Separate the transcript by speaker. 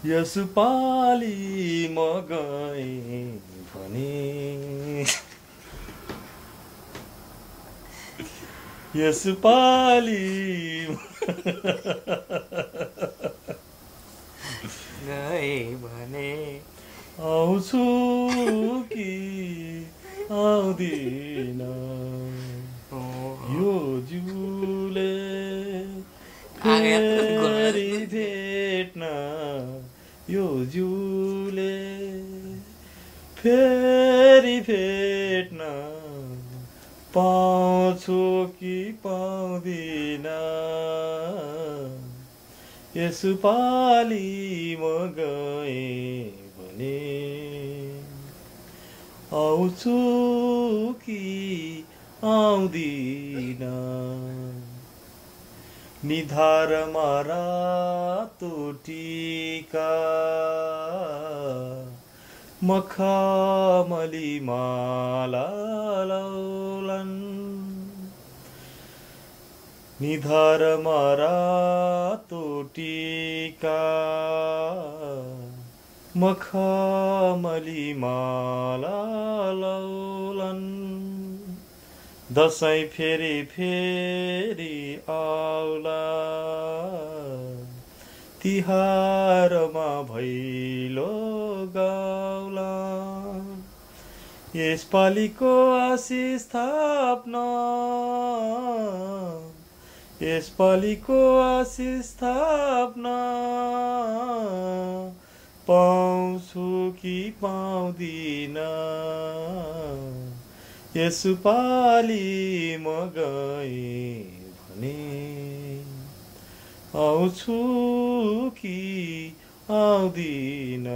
Speaker 1: यसपालि म गएँ भने यसपालि
Speaker 2: गए भने
Speaker 1: आउँछु कि आउँदिन यो जुले फेरि भेट्न यो जुले फेरि भेट्न पाउँछु कि पाउँदिन यसपालि म गएँ भने आउँछु कि आउँदिन निधारमा रातो टीका मखमली माला लाउलान् निधारमा रातो टीका मखमली माला लाउलान् दसैँ फेरि फेरि आउला तिहारमा भैलो गाउला यसपालिको आशिष थाप्न यसपालिको आशिष थाप्न पाउँछु कि पाउँदिन यसपालि म गएँ भने आउँछु कि आउँदिन